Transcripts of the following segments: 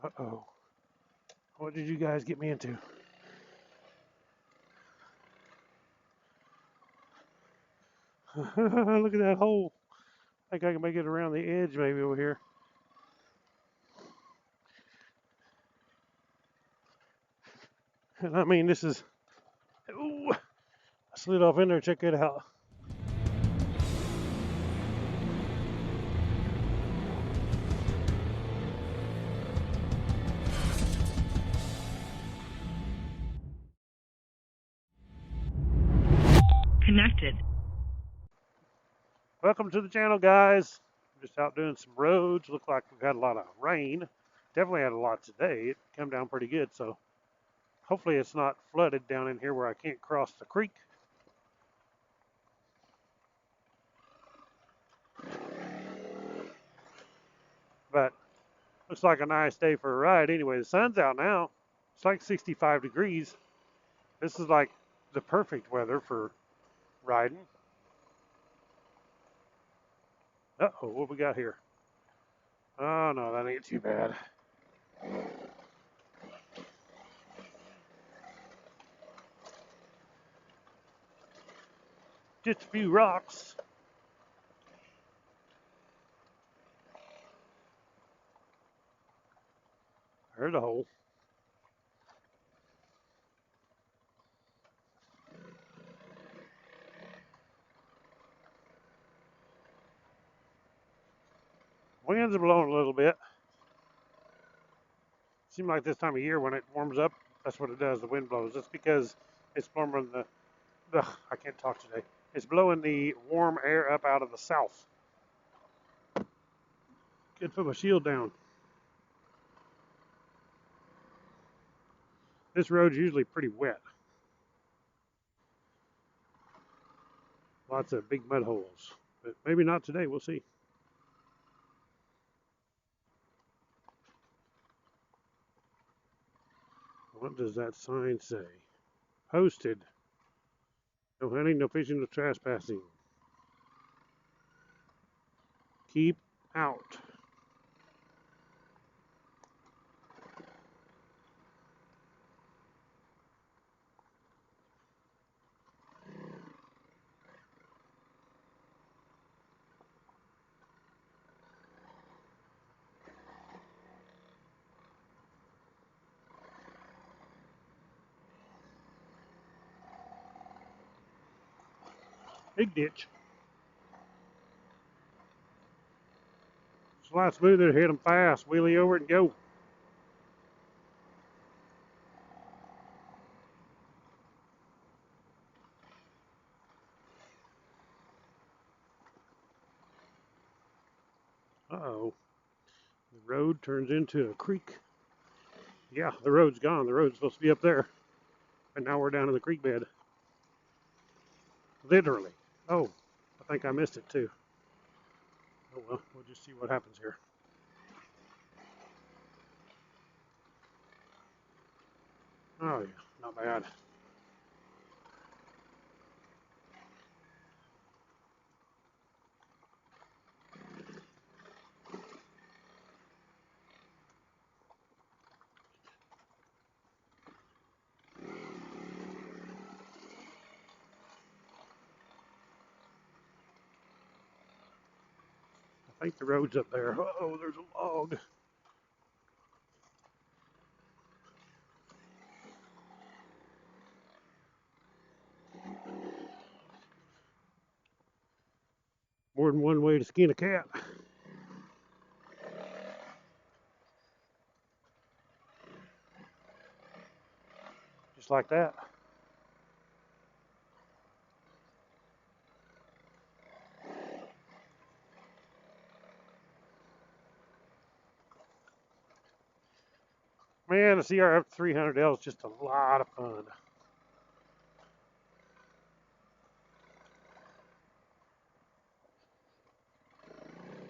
Uh-oh. What did you guys get me into? Look at that hole. I think I can make it around the edge maybe over here. And I mean, this is... Ooh, I slid off in there. Check it out. Connected. Welcome to the channel, guys. I'm just out doing some roads. Look like we've had a lot of rain. Definitely had a lot today. It came down pretty good, so hopefully it's not flooded down in here where I can't cross the creek. But looks like a nice day for a ride anyway. The sun's out now. It's like 65 degrees. This is like the perfect weather for riding. Uh-oh, what we got here? Oh, no, that ain't too bad. Just a few rocks. There's a hole. Winds are blowing a little bit. Seems like this time of year when it warms up, that's what it does. The wind blows. That's because it's blowing I can't talk today. It's blowing the warm air up out of the south. Good, put my shield down. This road's usually pretty wet. Lots of big mud holes, but maybe not today. We'll see. What does that sign say? Posted. No hunting, no fishing, no trespassing. Keep out. Big ditch. It's a lot smoother to hit them fast. Wheelie over it and go. Uh-oh. The road turns into a creek. Yeah, the road's gone. The road's supposed to be up there. And now we're down in the creek bed. Literally. Oh, I think I missed it too. Oh well, we'll just see what happens here. Oh yeah, not bad. I think the road's up there. Uh-oh, there's a log. More than one way to skin a cat. Just like that. Man, the CRF300L is just a lot of fun.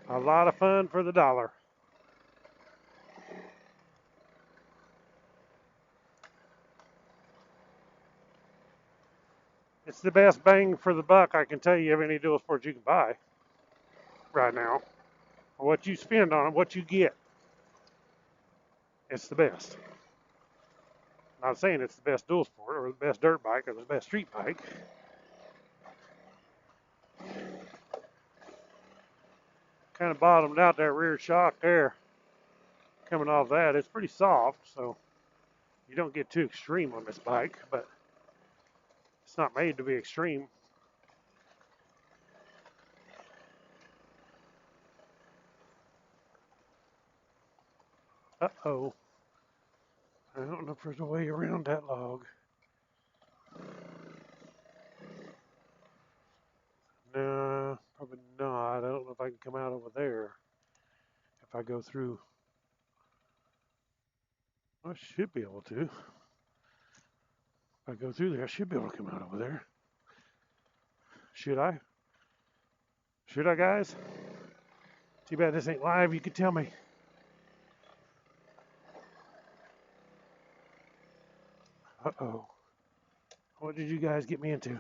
A lot of fun for the dollar. It's the best bang for the buck I can tell you of any dual sport you can buy right now. For what you spend on it, what you get. it's the best. Not saying it's the best dual sport or the best dirt bike or the best street bike. Kind of bottomed out that rear shock there. Coming off that, it's pretty soft, so you don't get too extreme on this bike, but it's not made to be extreme. Uh-oh. I don't know if there's a way around that log. No, probably not. I don't know if I can come out over there if I go through. I should be able to. If I go through there, I should be able to come out over there. Should I? Should I, guys? Too bad this ain't live. You could tell me. Uh-oh. What did you guys get me into?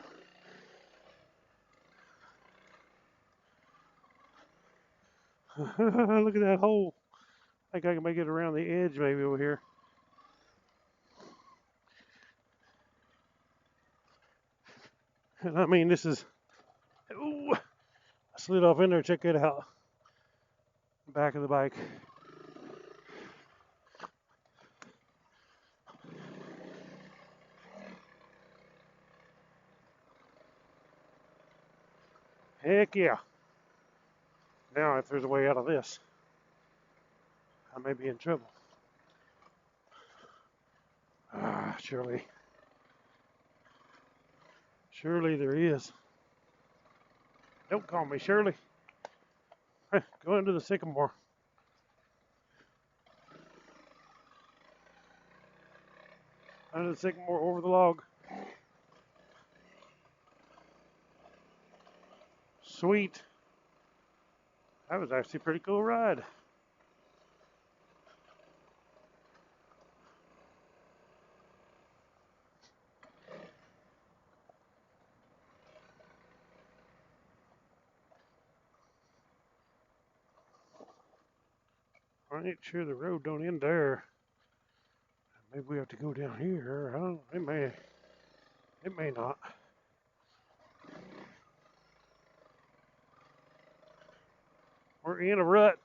Look at that hole. I think I can make it around the edge maybe over here. And I mean, this is... Ooh, I slid off in there. Check it out. Back of the bike. Heck yeah. Now, if there's a way out of this, I may be in trouble. Ah, surely. Surely there is. Don't call me Shirley. Go into the sycamore. Under the sycamore, over the log. Sweet. That was actually a pretty cool ride. I ain't sure the road don't end there. Maybe we have to go down here. I don't know. It may not. We're in a rut.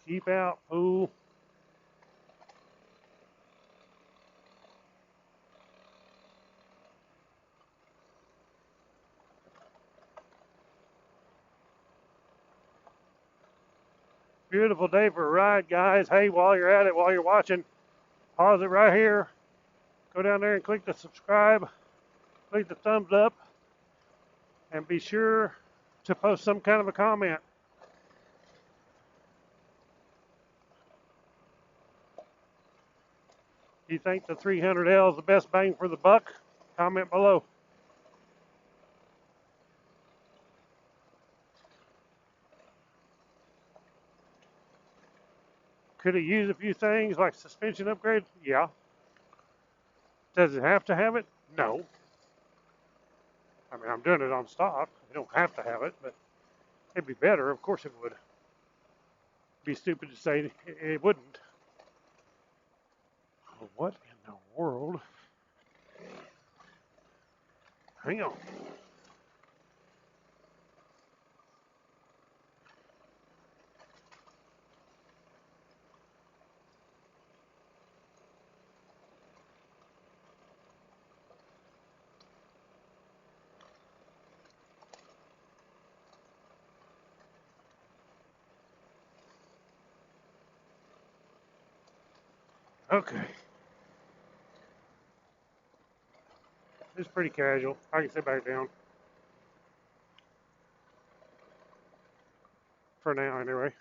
Keep out, fool. Beautiful day for a ride, guys. Hey, while you're at it, while you're watching, pause it right here. Go down there and click the subscribe. Click the thumbs up. And be sure to post some kind of a comment. Do you think the 300L is the best bang for the buck? Comment below. Could it use a few things like suspension upgrade? Yeah. Does it have to have it? No. I mean, I'm doing it on stock. I don't have to have it, but it'd be better. Of course it would. Be stupid to say it wouldn't. What in the world? Hang on. Okay. It's pretty casual. I can sit back down. For now, anyway.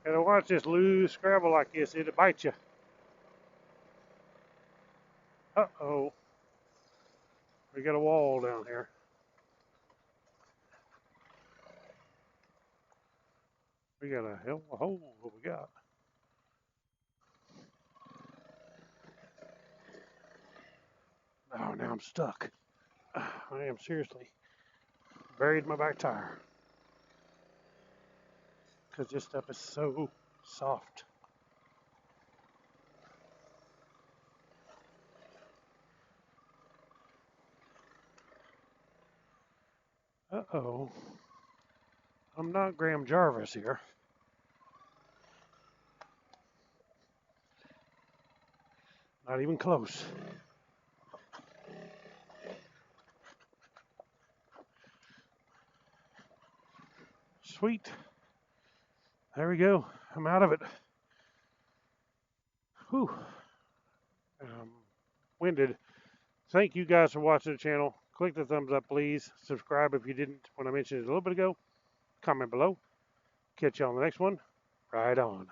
And to watch this loose gravel like this, it'll bite you. Uh-oh. We got a wall down here. We got a hell of a hole. What we got? Oh, now I'm stuck. I am seriously buried my back tire because this stuff is so soft. Uh-oh. I'm not Graham Jarvis here. Not even close. Sweet. There we go. I'm out of it. Whew. Winded. Thank you guys for watching the channel. Click the thumbs up, please. Subscribe if you didn't when I mentioned it a little bit ago. Comment below. Catch you on the next one. Right on.